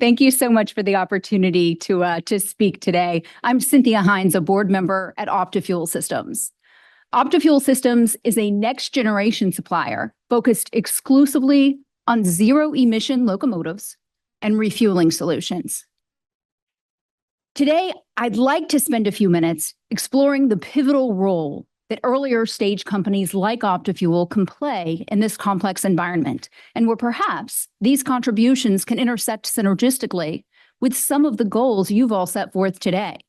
Thank you so much for the opportunity to speak today. I'm Cynthia Hines, a board member at OptiFuel Systems. OptiFuel Systems is a next-generation supplier focused exclusively on zero-emission locomotives and refueling solutions. Today, I'd like to spend a few minutes exploring the pivotal role that earlier stage companies like OptiFuel can play in this complex environment, and where perhaps these contributions can intersect synergistically with some of the goals you've all set forth today.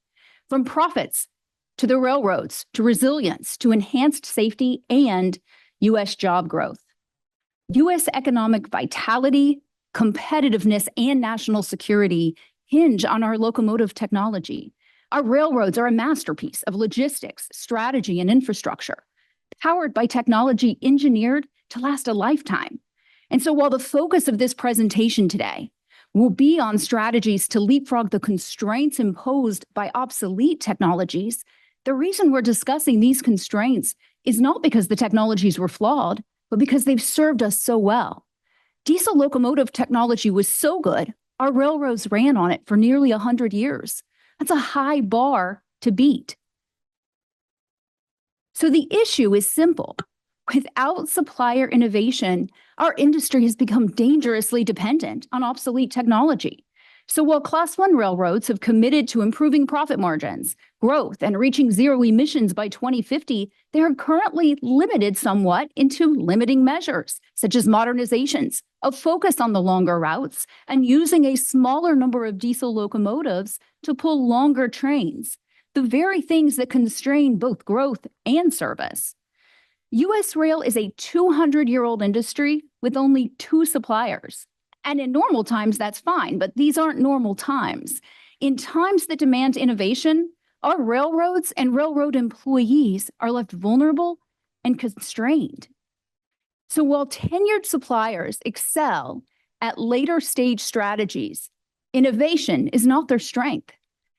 From profits to the railroads, to resilience, to enhanced safety and U.S. job growth. U.S. economic vitality, competitiveness, and national security hinge on our locomotive technology. Our railroads are a masterpiece of logistics, strategy, and infrastructure, powered by technology engineered to last a lifetime. And so while the focus of this presentation today will be on strategies to leapfrog the constraints imposed by obsolete technologies, the reason we're discussing these constraints is not because the technologies were flawed, but because they've served us so well. Diesel locomotive technology was so good, our railroads ran on it for nearly 100 years. That's a high bar to beat. So the issue is simple. Without supplier innovation, our industry has become dangerously dependent on obsolete technology. So while Class 1 railroads have committed to improving profit margins, growth, and reaching zero emissions by 2050, they are currently limited somewhat into limiting measures, such as modernizations, a focus on the longer routes, and using a smaller number of diesel locomotives to pull longer trains, the very things that constrain both growth and service. U.S. rail is a 200-year-old industry with only 2 suppliers. And in normal times, that's fine, but these aren't normal times. In times that demand innovation, our railroads and railroad employees are left vulnerable and constrained. So while tenured suppliers excel at later stage strategies, innovation is not their strength.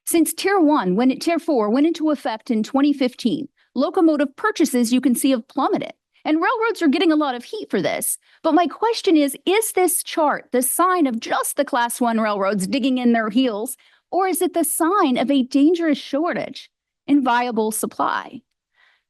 Since Tier 4 went into effect in 2015, locomotive purchases you can see have plummeted. And railroads are getting a lot of heat for this. But my question is this chart the sign of just the Class 1 railroads digging in their heels, or is it the sign of a dangerous shortage in viable supply?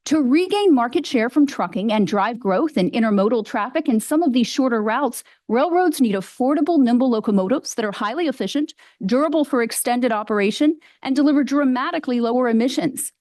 To regain market share from trucking and drive growth in intermodal traffic in some of these shorter routes, railroads need affordable, nimble locomotives that are highly efficient, durable for extended operation, and deliver dramatically lower emissions.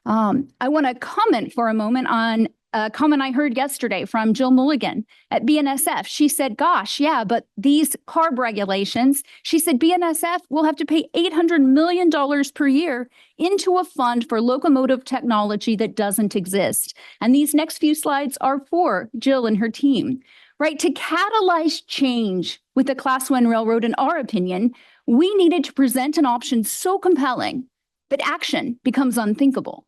I want to comment for a moment on a comment I heard yesterday from Jill Mulligan at BNSF. She said, gosh, yeah, but these CARB regulations, she said BNSF will have to pay $800 million per year into a fund for locomotive technology that doesn't exist. And these next few slides are for Jill and her team. Right, to catalyze change with the Class 1 railroad, in our opinion, we needed to present an option so compelling that action becomes unthinkable.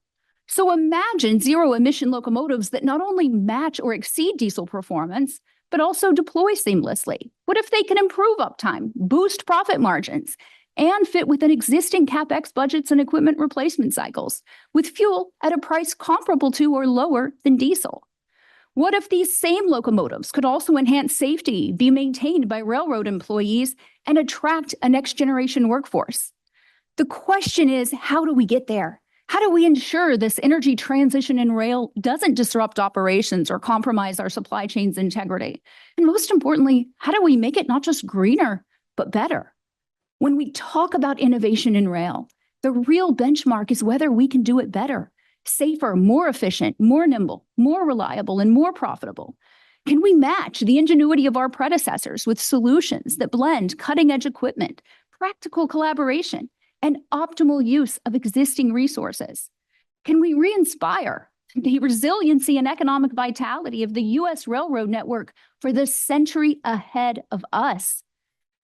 So imagine zero-emission locomotives that not only match or exceed diesel performance, but also deploy seamlessly. What if they can improve uptime, boost profit margins, and fit within existing CapEx budgets and equipment replacement cycles, with fuel at a price comparable to or lower than diesel? What if these same locomotives could also enhance safety, be maintained by railroad employees, and attract a next-generation workforce? The question is, how do we get there? How do we ensure this energy transition in rail doesn't disrupt operations or compromise our supply chain's integrity? And most importantly, how do we make it not just greener, but better? When we talk about innovation in rail, the real benchmark is whether we can do it better, safer, more efficient, more nimble, more reliable, and more profitable. Can we match the ingenuity of our predecessors with solutions that blend cutting-edge equipment, practical collaboration, and optimal use of existing resources? Can we re-inspire the resiliency and economic vitality of the U.S. railroad network for the century ahead of us?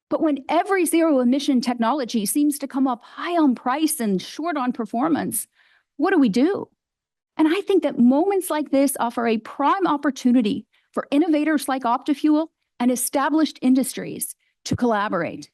But when every zero-emission technology seems to come up high on price and short on performance, what do we do? And I think that moments like this offer a prime opportunity for innovators like OptiFuel and established industries to collaborate.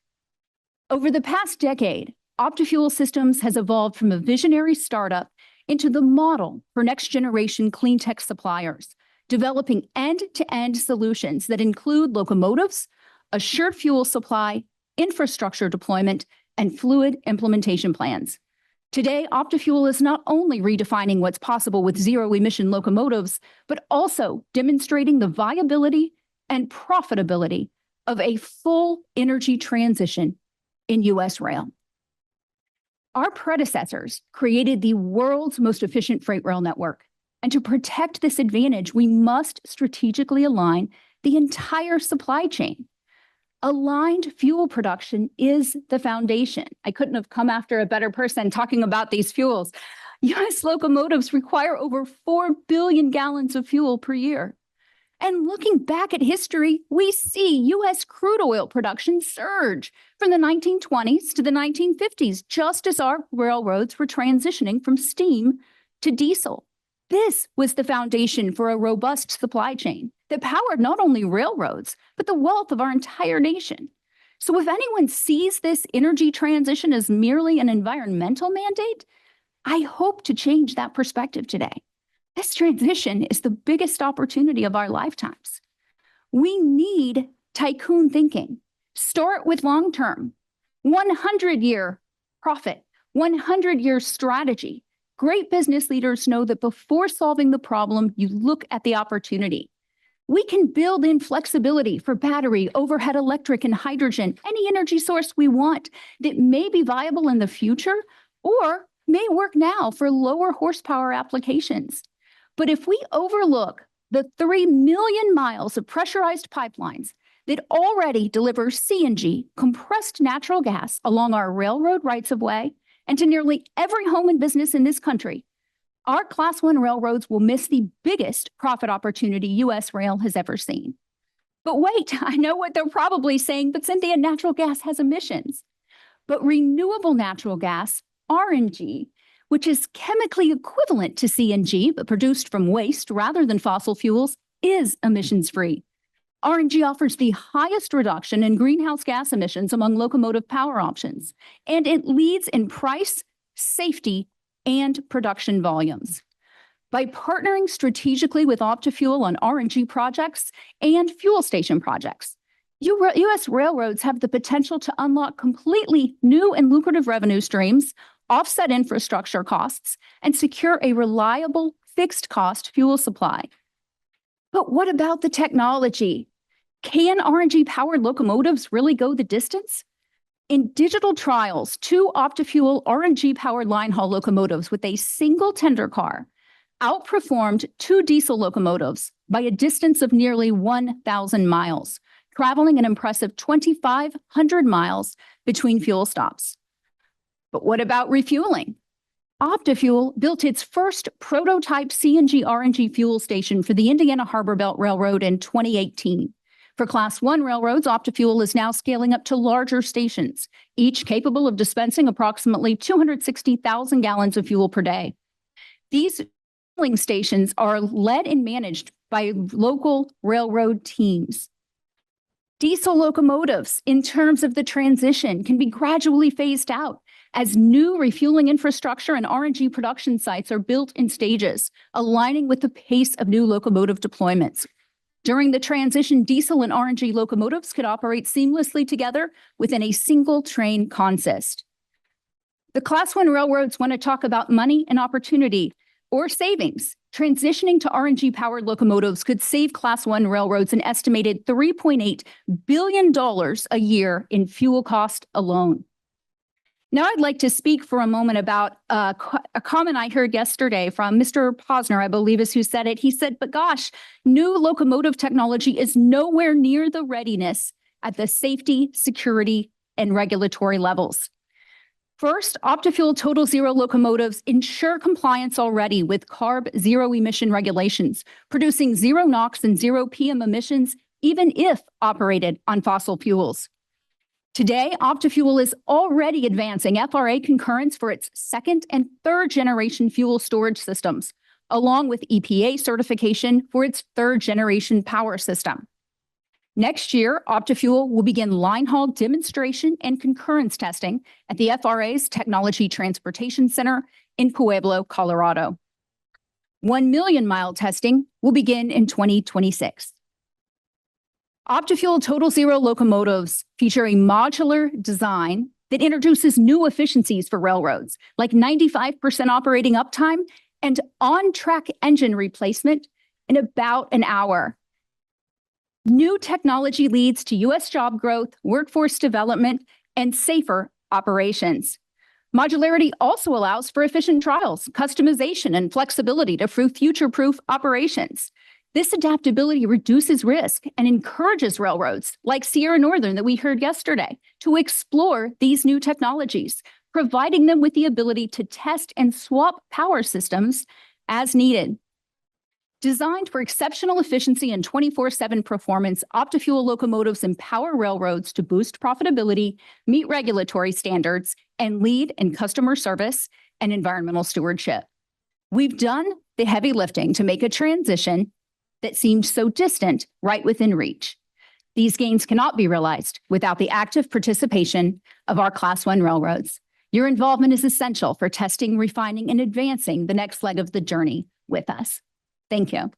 Over the past decade, OptiFuel Systems has evolved from a visionary startup into the model for next-generation clean tech suppliers, developing end-to-end solutions that include locomotives, assured fuel supply, infrastructure deployment, and fluid implementation plans. Today, OptiFuel is not only redefining what's possible with zero-emission locomotives, but also demonstrating the viability and profitability of a full energy transition in U.S. rail. Our predecessors created the world's most efficient freight rail network. And to protect this advantage, we must strategically align the entire supply chain. Aligned fuel production is the foundation. I couldn't have come after a better person talking about these fuels. U.S. locomotives require over 4 billion gallons of fuel per year. And looking back at history, we see U.S. crude oil production surge from the 1920s to the 1950s, just as our railroads were transitioning from steam to diesel. This was the foundation for a robust supply chain that powered not only railroads, but the wealth of our entire nation. So if anyone sees this energy transition as merely an environmental mandate, I hope to change that perspective today. This transition is the biggest opportunity of our lifetimes. We need tycoon thinking. Start with long-term, 100-year profit, 100-year strategy. Great business leaders know that before solving the problem, you look at the opportunity. We can build in flexibility for battery, overhead electric, and hydrogen, any energy source we want that may be viable in the future or may work now for lower horsepower applications. But if we overlook the 3 million miles of pressurized pipelines that already deliver CNG, compressed natural gas, along our railroad rights-of-way and to nearly every home and business in this country, our Class I railroads will miss the biggest profit opportunity U.S. rail has ever seen. But wait, I know what they're probably saying, but Cynthia, natural gas has emissions. But renewable natural gas, RNG, which is chemically equivalent to CNG, but produced from waste rather than fossil fuels, is emissions-free. RNG offers the highest reduction in greenhouse gas emissions among locomotive power options, and it leads in price, safety, and production volumes. By partnering strategically with OptiFuel on RNG projects and fuel station projects, U.S. railroads have the potential to unlock completely new and lucrative revenue streams, offset infrastructure costs, and secure a reliable fixed-cost fuel supply. But what about the technology? Can RNG-powered locomotives really go the distance? In digital trials, 2 OptiFuel RNG-powered line haul locomotives with a single tender car outperformed 2 diesel locomotives by a distance of nearly 1,000 miles, traveling an impressive 2,500 miles between fuel stops. But what about refueling? OptiFuel built its first prototype CNG RNG fuel station for the Indiana Harbor Belt Railroad in 2018. For Class I railroads, OptiFuel is now scaling up to larger stations, each capable of dispensing approximately 260,000 gallons of fuel per day. These fueling stations are led and managed by local railroad teams. Diesel locomotives, in terms of the transition, can be gradually phased out as new refueling infrastructure and RNG production sites are built in stages, aligning with the pace of new locomotive deployments. During the transition, diesel and RNG locomotives could operate seamlessly together within a single train consist. The Class I railroads want to talk about money and opportunity or savings. Transitioning to RNG-powered locomotives could save Class I railroads an estimated $3.8 billion a year in fuel cost alone. Now I'd like to speak for a moment about a comment I heard yesterday from Mr. Posner, I believe is who said it. He said, but gosh, new locomotive technology is nowhere near the readiness at the safety, security, and regulatory levels. First, OptiFuel Total Zero locomotives ensure compliance already with CARB zero emission regulations, producing 0 NOx and 0 PM emissions, even if operated on fossil fuels. Today, OptiFuel is already advancing FRA concurrence for its 2nd and 3rd generation fuel storage systems, along with EPA certification for its 3rd generation power system. Next year, OptiFuel will begin line haul demonstration and concurrence testing at the FRA's Technology Transportation Center in Pueblo, Colorado. 1 million mile testing will begin in 2026. OptiFuel Total Zero locomotives feature a modular design that introduces new efficiencies for railroads, like 95% operating uptime and on-track engine replacement in about an hour. New technology leads to U.S. job growth, workforce development, and safer operations. Modularity also allows for efficient trials, customization, and flexibility to future-proof operations. This adaptability reduces risk and encourages railroads like Sierra Northern that we heard yesterday to explore these new technologies, providing them with the ability to test and swap power systems as needed. Designed for exceptional efficiency and 24/7 performance, OptiFuel locomotives empower railroads to boost profitability, meet regulatory standards, and lead in customer service and environmental stewardship. We've done the heavy lifting to make a transition that seemed so distant right within reach. These gains cannot be realized without the active participation of our Class I railroads. Your involvement is essential for testing, refining, and advancing the next leg of the journey with us. Thank you.